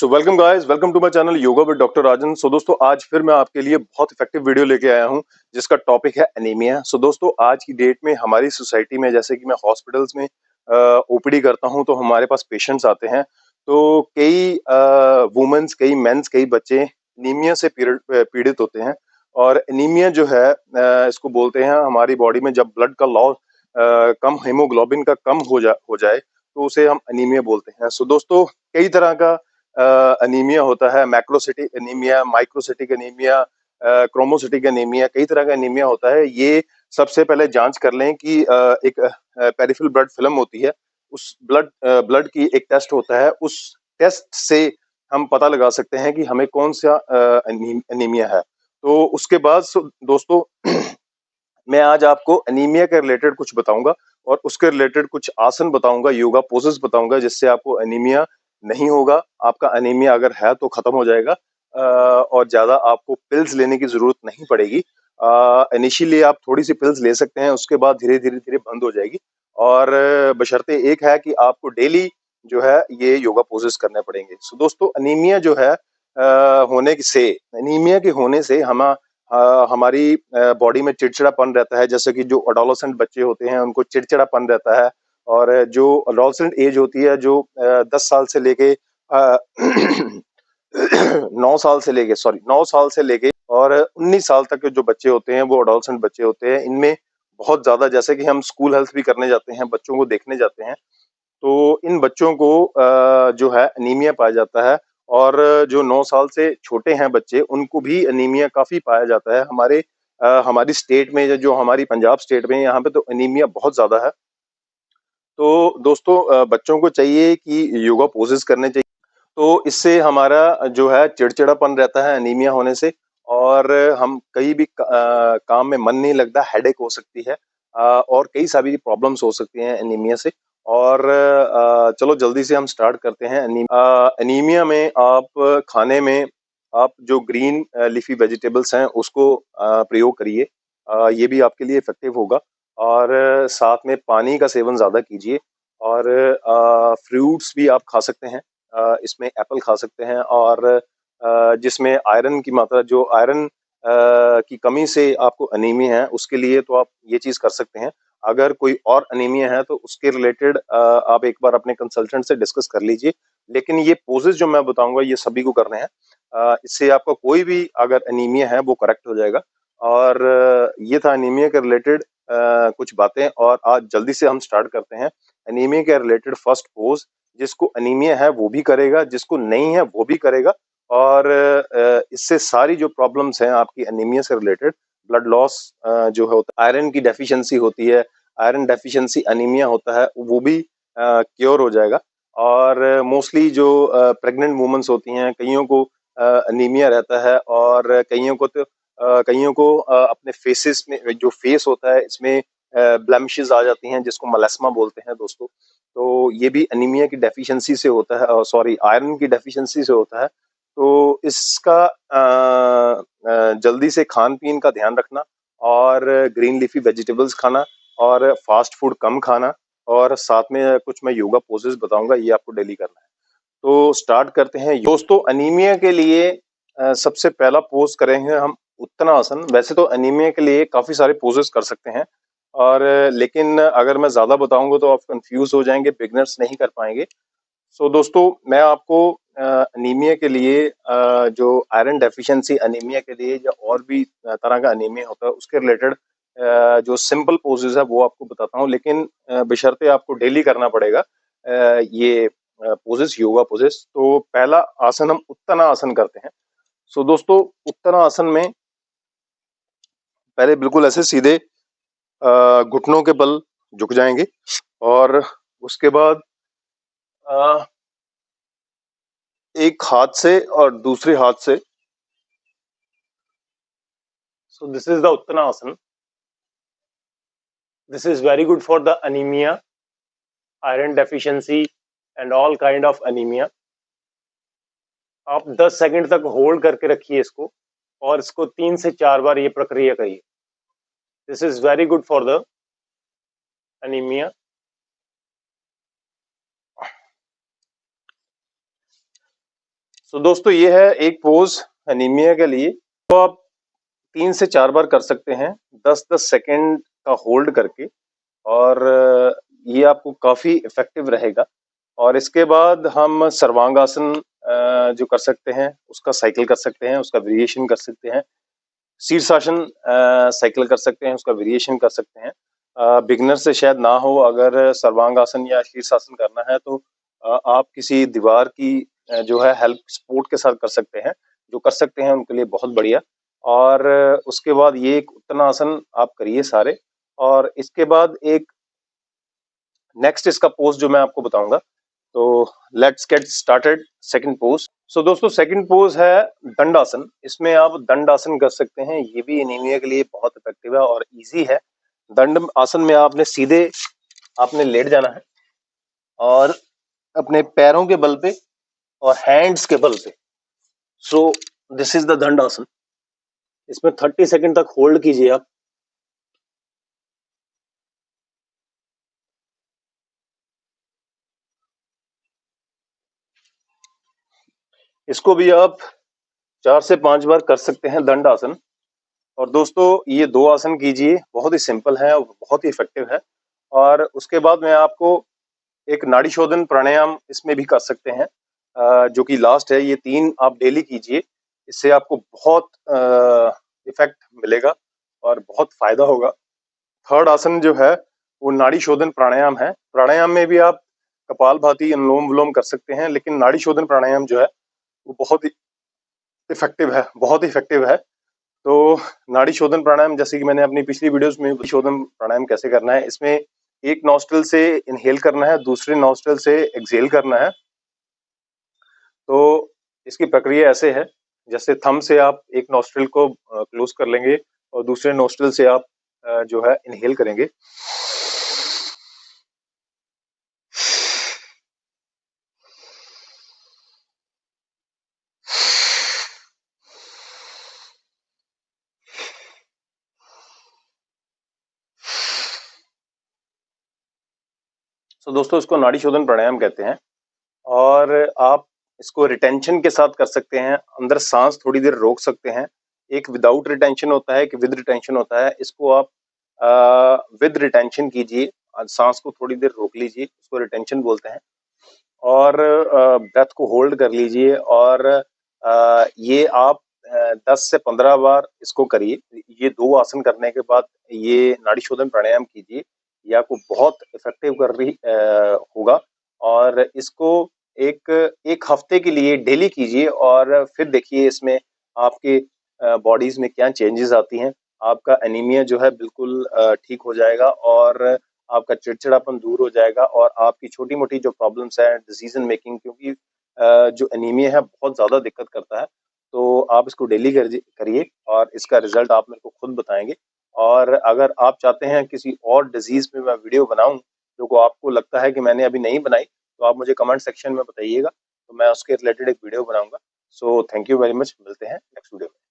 So welcome guys, welcome to my channel yoga with doctor Rajan. So दोस्तों, आज फिर मैं आपके लिए बहुत इफेक्टिव वीडियो लेके आया हूं जिसका टॉपिक है एनीमिया। सो दोस्तों, आज की डेट में हमारी सोसाइटी में, जैसे कि मैं हॉस्पिटल्स में ओपीडी करता हूं तो हमारे पास पेशेंट्स आते हैं। तो कई वुमेन्स, कई मेंस, कई बच्चे एनीमिया से पीड़ित होते हैं। और एनीमिया जो है, इसको बोलते हैं हमारी बॉडी में जब ब्लड का लॉस, कम हीमोग्लोबिन का कम हो जाए तो उसे हम एनीमिया बोलते हैं। सो दोस्तों, कई तरह का अनीमिया होता है। Macrocytic anaemia, microcytic anaemia, chromocytic anaemia, कई तरह का एनीमिया होता है। ये सबसे पहले जांच कर लें कि एक पेरिफेरल ब्लड फिल्म होती है, उस ब्लड की एक टेस्ट होता है। उस टेस्ट से हम पता लगा सकते हैं कि हमें कौन सा एनीमिया है। तो उसके बाद दोस्तों, मैं आज आपको एनीमिया के रिलेटेड कुछ बताऊंगा और उसके रिलेटेड कुछ आसन बताऊंगा, योगा पोजेस बताऊंगा, जिससे आपको एनीमिया नहीं होगा। आपका एनीमिया अगर है तो खत्म हो जाएगा और ज्यादा आपको पिल्स लेने की जरूरत नहीं पड़ेगी। इनिशियली आप थोड़ी सी पिल्स ले सकते हैं, उसके बाद धीरे धीरे धीरे बंद हो जाएगी। और बशर्ते एक है कि आपको डेली जो है ये योगा पोजेस करने पड़ेंगे। सो दोस्तों, अनीमिया जो है एनीमिया के होने से हमारी बॉडी में चिड़चिड़ापन रहता है। जैसे कि जो अडोलेसेंट बच्चे होते हैं उनको चिड़चिड़ापन रहता है। और जो अडोलेसेंट एज होती है, जो 10 साल से लेके 9 साल से लेके और 19 साल तक के जो बच्चे होते हैं, वो अडोलेसेंट बच्चे होते हैं। इनमें बहुत ज्यादा, जैसे कि हम स्कूल हेल्थ भी करने जाते हैं, बच्चों को देखने जाते हैं, तो इन बच्चों को जो है अनीमिया पाया जाता है। और जो 9 साल से छोटे हैं बच्चे, उनको भी अनीमिया काफी पाया जाता है। हमारी स्टेट में, जो हमारी पंजाब स्टेट में, यहाँ पे तो अनीमिया बहुत ज्यादा है। तो दोस्तों, बच्चों को चाहिए कि योगा पोजेस करने चाहिए। तो इससे हमारा जो है चिड़चिड़ापन रहता है अनीमिया होने से। और हम कहीं भी काम में मन नहीं लगता, हेडेक हो सकती है, और कई सारी प्रॉब्लम्स हो सकती हैं एनीमिया से। और चलो जल्दी से हम स्टार्ट करते हैं। एनीमिया में आप खाने में आप जो ग्रीन लीफी वेजिटेबल्स हैं उसको प्रयोग करिए। ये भी आपके लिए इफेक्टिव होगा। और साथ में पानी का सेवन ज्यादा कीजिए। और फ्रूट्स भी आप खा सकते हैं। इसमें एप्पल खा सकते हैं। और जिसमें आयरन की मात्रा, जो आयरन की कमी से आपको अनीमिया है, उसके लिए तो आप ये चीज कर सकते हैं। अगर कोई और अनीमिया है तो उसके रिलेटेड आप एक बार अपने कंसल्टेंट से डिस्कस कर लीजिए। लेकिन ये पोजेस जो मैं बताऊंगा ये सभी को करने हैं। इससे आपका कोई भी अगर अनीमिया है वो करेक्ट हो जाएगा। और ये था अनीमिया के रिलेटेड कुछ बातें। और आज जल्दी से हम स्टार्ट करते हैं। अनीमिया के रिलेटेड फर्स्ट पोज, जिसको अनीमिया है वो भी करेगा, जिसको नहीं है वो भी करेगा। और इससे सारी जो प्रॉब्लम्स हैं आपकी एनीमिया से रिलेटेड, ब्लड लॉस जो होता है, आयरन की डेफिशिएंसी होती है, आयरन डेफिशिएंसी अनीमिया होता है, वो भी क्योर हो जाएगा। और मोस्टली जो प्रेग्नेंट वुमेन्स होती हैं, कईयों को अनीमिया रहता है। और कईयों को अपने फेसेस में, जो फेस होता है, इसमें ब्लेमिशेस आ जाती हैं, जिसको मलेस्मा बोलते हैं दोस्तों। तो ये भी अनीमिया की डेफिशिएंसी से होता है, सॉरी, आयरन की डेफिशिएंसी से होता है। तो इसका जल्दी से खान पीन का ध्यान रखना, और ग्रीन लीफी वेजिटेबल्स खाना, और फास्ट फूड कम खाना, और साथ में कुछ मैं योगा पोजेस बताऊंगा, ये आपको डेली करना है। तो स्टार्ट करते हैं दोस्तों। अनीमिया के लिए सबसे पहला पोज करेंगे हम उत्तनासन। वैसे तो अनीमिया के लिए काफी सारे पोजेस कर सकते हैं, और लेकिन अगर मैं ज्यादा बताऊंगा तो आप कंफ्यूज हो जाएंगे, बिगनर्स नहीं कर पाएंगे। सो दोस्तों, मैं आपको अनीमिया के लिए, जो आयरन डेफिशिएंसी अनीमिया के लिए, या और भी तरह का अनीमिया होता है, उसके रिलेटेड जो सिंपल पोजेस है वो आपको बताता हूँ। लेकिन बशर्ते आपको डेली करना पड़ेगा ये पोजेस, योगा पोजेस। तो पहला आसन हम उत्तनासन करते हैं। सो दोस्तों, उत्तनासन में पहले बिल्कुल ऐसे सीधे घुटनों के बल झुक जाएंगे। और उसके बाद एक हाथ से और दूसरे हाथ से, so this is the Uttanasana. This is very good for the anemia, iron deficiency and all kind of anemia. आप 10 सेकंड तक होल्ड करके रखिए इसको, और इसको 3 से 4 बार ये प्रक्रिया करिए। This is very good for the anemia. दोस्तों ये है एक पोज एनीमिया के लिए। तो आप 3 से 4 बार कर सकते हैं 10-10 सेकंड का होल्ड करके, और ये आपको काफी इफेक्टिव रहेगा। और इसके बाद हम सर्वांगासन जो कर सकते हैं उसका साइकिल कर सकते हैं, उसका वेरिएशन कर सकते हैं। शीर्षासन साइकिल कर सकते हैं, उसका वेरिएशन कर सकते हैं। बिगनर से शायद ना हो, अगर सर्वांगासन या शीर्षासन करना है तो आप किसी दीवार की जो है हेल्प सपोर्ट के साथ कर सकते हैं। जो कर सकते हैं उनके लिए बहुत बढ़िया। और उसके बाद ये एक उत्तनासन आप करिए सारे। और इसके बाद एक नेक्स्ट इसका पोज जो मैं आपको बताऊंगा। तो let's get started second pose. दोस्तों सेकंड पोज है दंडासन। इसमें आप दंडासन कर सकते हैं, ये भी एनीमिया के लिए बहुत इफेक्टिव है और इजी है। दंड आसन में आपने सीधे आपने लेट जाना है और अपने पैरों के बल पे और हैंड्स के बल पे। सो दिस इज द दंडासन। इसमें 30 सेकंड तक होल्ड कीजिए आप। इसको भी आप 4 से 5 बार कर सकते हैं दंड आसन। और दोस्तों ये 2 आसन कीजिए, बहुत ही सिंपल है और बहुत ही इफेक्टिव है। और उसके बाद मैं आपको एक नाड़ी शोधन प्राणायाम इसमें भी कर सकते हैं, जो कि लास्ट है। ये 3 आप डेली कीजिए, इससे आपको बहुत इफेक्ट मिलेगा और बहुत फायदा होगा। थर्ड आसन जो है वो नाड़ी शोधन प्राणायाम है। प्राणायाम में भी आप कपालभाति अनुलोम विलोम कर सकते हैं, लेकिन नाड़ी शोधन प्राणायाम जो है वो बहुत ही इफेक्टिव है, बहुत ही इफेक्टिव है। तो नाड़ी शोधन प्राणायाम, जैसे कि मैंने अपनी पिछली वीडियोस में शोधन प्राणायाम कैसे करना है, इसमें एक नॉस्ट्रल से इनहेल करना है, दूसरे नॉस्ट्रल से एक्सहेल करना है। तो इसकी प्रक्रिया ऐसे है, जैसे थंब से आप एक नॉस्ट्रल को क्लोज कर लेंगे और दूसरे नॉस्ट्रल से आप जो है इनहेल करेंगे। दोस्तों इसको नाड़ी शोधन प्राणायाम कहते हैं। और आप इसको रिटेंशन के साथ कर सकते हैं, अंदर सांस थोड़ी देर रोक सकते हैं। एक विदाउट रिटेंशन होता है, एक विद रिटेंशन होता है। इसको आप विद रिटेंशन कीजिए, सांस को थोड़ी देर रोक लीजिए, उसको रिटेंशन बोलते हैं। और ब्रेथ को होल्ड कर लीजिए और ये आप 10 से 15 बार इसको करिए। ये 2 आसन करने के बाद ये नाड़ी शोधन प्राणायाम कीजिए, ये आपको बहुत इफेक्टिव कर रही होगा। और इसको एक एक हफ्ते के लिए डेली कीजिए और फिर देखिए इसमें आपके बॉडीज में क्या चेंजेस आती हैं। आपका एनीमिया जो है बिल्कुल ठीक हो जाएगा और आपका चिड़चिड़ापन दूर हो जाएगा और आपकी छोटी मोटी जो प्रॉब्लम्स है डिसीजन मेकिंग, क्योंकि जो एनीमिया है बहुत ज्यादा दिक्कत करता है। तो आप इसको डेली करिए और इसका रिजल्ट आप मेरे को खुद बताएंगे। और अगर आप चाहते हैं किसी और डिजीज में मैं वीडियो बनाऊं जो को आपको लगता है कि मैंने अभी नहीं बनाई, तो आप मुझे कमेंट सेक्शन में बताइएगा, तो मैं उसके रिलेटेड एक वीडियो बनाऊंगा। So thank you very much, मिलते हैं नेक्स्ट वीडियो में।